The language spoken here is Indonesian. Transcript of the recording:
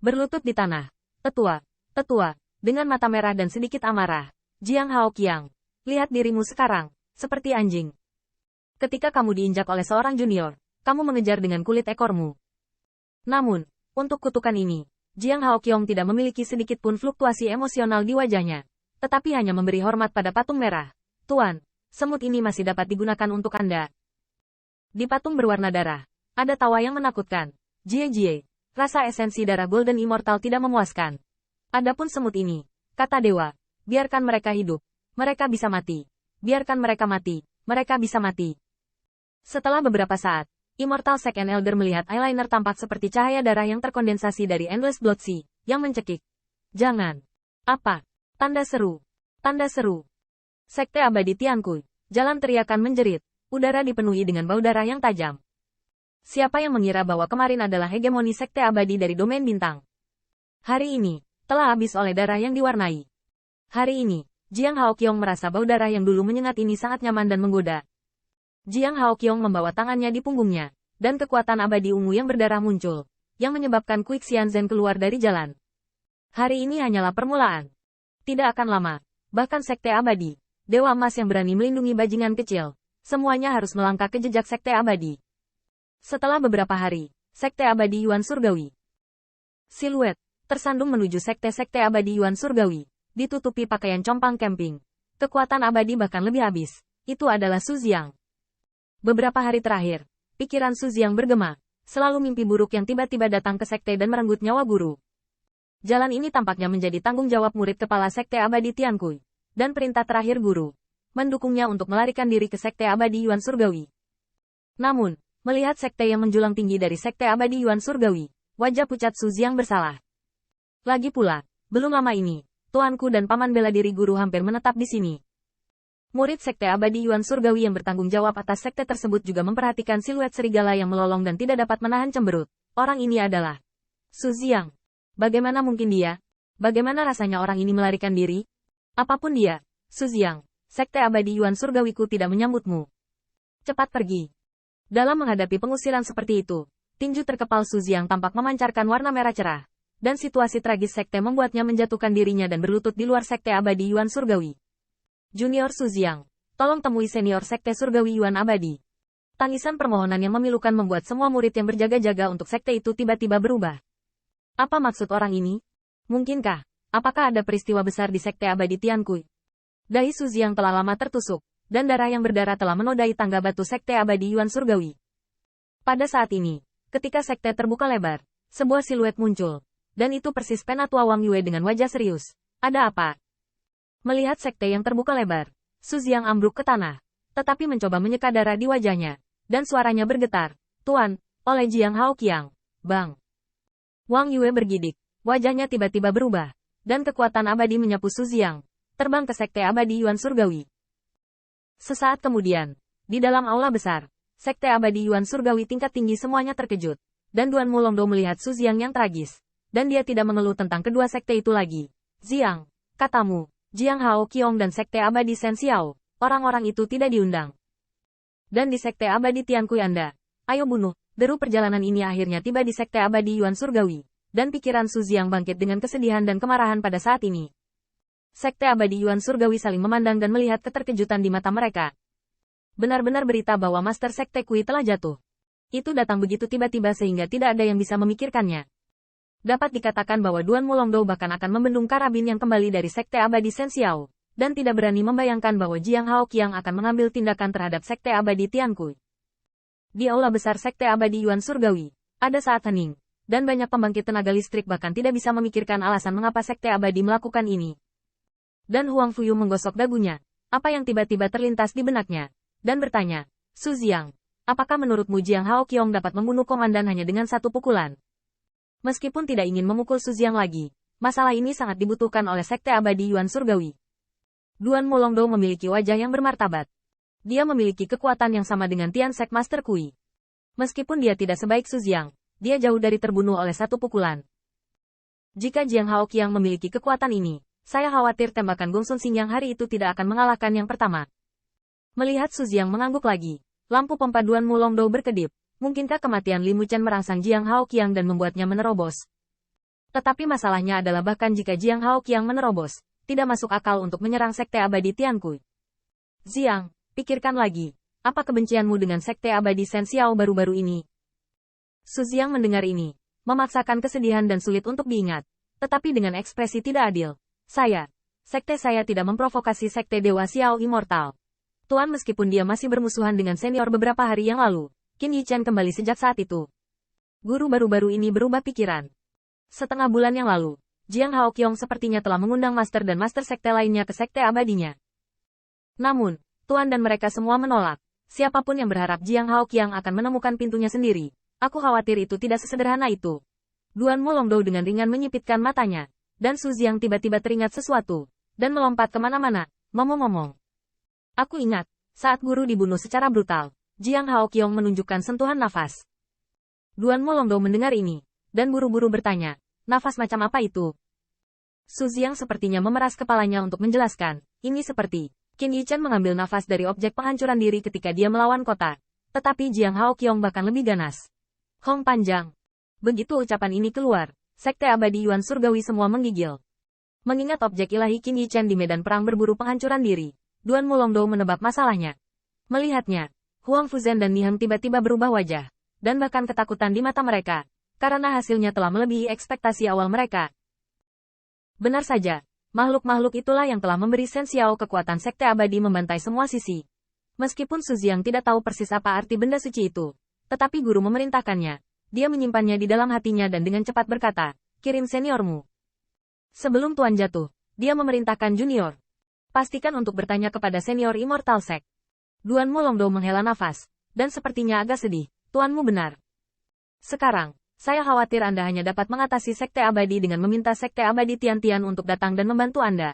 berlutut di tanah. Tetua, tetua, dengan mata merah dan sedikit amarah. Jiang Haoqiang, lihat dirimu sekarang, seperti anjing. Ketika kamu diinjak oleh seorang junior, kamu mengejar dengan kulit ekormu. Namun, untuk kutukan ini, Jiang Haoqiang tidak memiliki sedikit pun fluktuasi emosional di wajahnya, tetapi hanya memberi hormat pada patung merah. Tuan, semut ini masih dapat digunakan untuk Anda. Di patung berwarna darah, ada tawa yang menakutkan. Jie, rasa esensi darah Golden Immortal tidak memuaskan. Adapun semut ini, kata dewa, biarkan mereka hidup, mereka bisa mati. Biarkan mereka mati, mereka bisa mati. Setelah beberapa saat, Immortal Second Elder melihat eyeliner tampak seperti cahaya darah yang terkondensasi dari Endless Blood Sea, yang mencekik. Jangan. Apa? Tanda seru. Tanda seru. Sekte abadi Tiankui. Jalan teriakan menjerit. Udara dipenuhi dengan bau darah yang tajam. Siapa yang mengira bahwa kemarin adalah hegemoni sekte abadi dari domain bintang? Hari ini, telah habis oleh darah yang diwarnai. Hari ini, Jiang Haoqiang merasa bau darah yang dulu menyengat ini sangat nyaman dan menggoda. Jiang Haoqiang membawa tangannya di punggungnya, dan kekuatan abadi ungu yang berdarah muncul, yang menyebabkan Quixianzhen keluar dari jalan. Hari ini hanyalah permulaan. Tidak akan lama, bahkan sekte abadi, Dewa Emas yang berani melindungi bajingan kecil, semuanya harus melangkah ke jejak sekte abadi. Setelah beberapa hari, sekte abadi Yuan Surgawi. Siluet, tersandung menuju sekte-sekte abadi Yuan Surgawi, ditutupi pakaian compang camping. Kekuatan abadi bahkan lebih habis, itu adalah Su Jiang. Beberapa hari terakhir, pikiran Su Jiang bergema, selalu mimpi buruk yang tiba-tiba datang ke sekte dan merenggut nyawa guru. Jalan ini tampaknya menjadi tanggung jawab murid kepala sekte abadi Tiankui, dan perintah terakhir guru, mendukungnya untuk melarikan diri ke sekte abadi Yuan Surgawi. Namun, melihat sekte yang menjulang tinggi dari sekte abadi Yuan Surgawi, wajah pucat Su Jiang bersalah. Lagi pula, belum lama ini, tuanku dan paman bela diri guru hampir menetap di sini. Murid sekte abadi Yuan Surgawi yang bertanggung jawab atas sekte tersebut juga memperhatikan siluet serigala yang melolong dan tidak dapat menahan cemberut. Orang ini adalah Su Jiang. Bagaimana mungkin dia? Bagaimana rasanya orang ini melarikan diri? Apapun dia, Su Jiang, sekte abadi Yuan Surgawiku tidak menyambutmu. Cepat pergi. Dalam menghadapi pengusiran seperti itu, tinju terkepal Su Jiang tampak memancarkan warna merah cerah, dan situasi tragis sekte membuatnya menjatuhkan dirinya dan berlutut di luar sekte abadi Yuan Surgawi. Junior Su Jiang, tolong temui senior sekte surgawi Yuan abadi. Tangisan permohonan yang memilukan membuat semua murid yang berjaga-jaga untuk sekte itu tiba-tiba berubah. Apa maksud orang ini? Mungkinkah? Apakah ada peristiwa besar di sekte abadi Tiankui? Dahi Su Jiang telah lama tertusuk, dan darah yang berdarah telah menodai tangga batu sekte abadi Yuan Surgawi. Pada saat ini, ketika sekte terbuka lebar, sebuah siluet muncul, dan itu persis Penatua Wang Yue dengan wajah serius. Ada apa? Melihat sekte yang terbuka lebar, Su Jiang ambruk ke tanah, tetapi mencoba menyeka darah di wajahnya, dan suaranya bergetar. Tuan, oleh Jiang Haoqiang. Bang. Wang Yue bergidik, wajahnya tiba-tiba berubah, dan kekuatan abadi menyapu Su Jiang, terbang ke sekte abadi Yuan Surgawi. Sesaat kemudian, di dalam aula besar, sekte abadi Yuan Surgawi tingkat tinggi semuanya terkejut, dan Duan Mulongdo melihat Su Jiang yang tragis, dan dia tidak mengeluh tentang kedua sekte itu lagi. Jiang, katamu, Jiang Haoqiang dan sekte abadi Shen Xiao, orang-orang itu tidak diundang. Dan di sekte abadi Tiankui Anda, ayo bunuh. Deru perjalanan ini akhirnya tiba di sekte abadi Yuan Surgawi, dan pikiran Su Jiang bangkit dengan kesedihan dan kemarahan pada saat ini. Sekte abadi Yuan Surgawi saling memandang dan melihat keterkejutan di mata mereka. Benar-benar berita bahwa Master Sekte Kui telah jatuh. Itu datang begitu tiba-tiba sehingga tidak ada yang bisa memikirkannya. Dapat dikatakan bahwa Duan Mulongdo bahkan akan membendung karabin yang kembali dari sekte abadi Shen Xiao, dan tidak berani membayangkan bahwa Jiang Haoqiang akan mengambil tindakan terhadap sekte abadi Tiankui. Di aula besar sekte abadi Yuan Surgawi, ada saat hening, dan banyak pembangkit tenaga listrik bahkan tidak bisa memikirkan alasan mengapa sekte abadi melakukan ini. Dan Huang Fuyu menggosok dagunya, apa yang tiba-tiba terlintas di benaknya, dan bertanya, Su Jiang, apakah menurutmu Jiang Haoqiang dapat membunuh komandan hanya dengan satu pukulan? Meskipun tidak ingin memukul Su Jiang lagi, masalah ini sangat dibutuhkan oleh sekte abadi Yuan Surgawi. Duan Mulongdo memiliki wajah yang bermartabat. Dia memiliki kekuatan yang sama dengan Tian Sek Master Kui. Meskipun dia tidak sebaik Su Jiang, dia jauh dari terbunuh oleh satu pukulan. Jika Jiang Haoqiang memiliki kekuatan ini, saya khawatir tembakan Gongsun Xingyang hari itu tidak akan mengalahkan yang pertama. Melihat Su Jiang mengangguk lagi, lampu pompa Duan Mulongdo berkedip. Mungkinkah kematian Li Muchen merangsang Jiang Haoqiang dan membuatnya menerobos? Tetapi masalahnya adalah bahkan jika Jiang Haoqiang menerobos, tidak masuk akal untuk menyerang Sekte Abadi Tianku. Ziang, pikirkan lagi. Apa kebencianmu dengan Sekte Abadi Shen Xiao baru-baru ini? Su Ziang mendengar ini, memaksakan kesedihan dan sulit untuk diingat. Tetapi dengan ekspresi tidak adil. Sekte saya tidak memprovokasi Sekte Dewa Xiao Immortal. Tuan, meskipun dia masih bermusuhan dengan senior beberapa hari yang lalu, Qin Yichen kembali sejak saat itu. Guru baru-baru ini berubah pikiran. Setengah bulan yang lalu, Jiang Haoqiang sepertinya telah mengundang master dan master sekte lainnya ke sekte abadinya. Namun, Tuan dan mereka semua menolak. Siapapun yang berharap Jiang Haoqiang akan menemukan pintunya sendiri, aku khawatir itu tidak sesederhana itu. Duan Mulongdou dengan ringan menyipitkan matanya, dan Su Ziang tiba-tiba teringat sesuatu, dan melompat kemana-mana, ngomong-ngomong. Aku ingat, saat guru dibunuh secara brutal, Jiang Haoqiang menunjukkan sentuhan nafas. Duan Mulongdou mendengar ini, dan buru-buru bertanya, nafas macam apa itu? Su Ziang sepertinya memeras kepalanya untuk menjelaskan, ini seperti, Qin Yichen mengambil nafas dari objek penghancuran diri ketika dia melawan kota. Tetapi Jiang Haoqiang bahkan lebih ganas. Hong panjang. Begitu ucapan ini keluar, Sekte Abadi Yuan Surgawi semua menggigil. Mengingat objek ilahi Qin Yichen di medan perang berburu penghancuran diri, Duan Mulongdou menebak masalahnya. Melihatnya, Huang Fuzen dan Niheng tiba-tiba berubah wajah, dan bahkan ketakutan di mata mereka, karena hasilnya telah melebihi ekspektasi awal mereka. Benar saja, makhluk-makhluk itulah yang telah memberi Shen Xiao kekuatan Sekte Abadi membantai semua sisi. Meskipun Su Ziang tidak tahu persis apa arti benda suci itu, tetapi guru memerintahkannya. Dia menyimpannya di dalam hatinya dan dengan cepat berkata, kirim seniormu. Sebelum Tuan jatuh, dia memerintahkan junior. Pastikan untuk bertanya kepada senior Immortal Sect. Duan Mulongdou menghela nafas, dan sepertinya agak sedih, tuanmu benar. Sekarang, saya khawatir Anda hanya dapat mengatasi Sekte Abadi dengan meminta Sekte Abadi Tian-Tian untuk datang dan membantu Anda.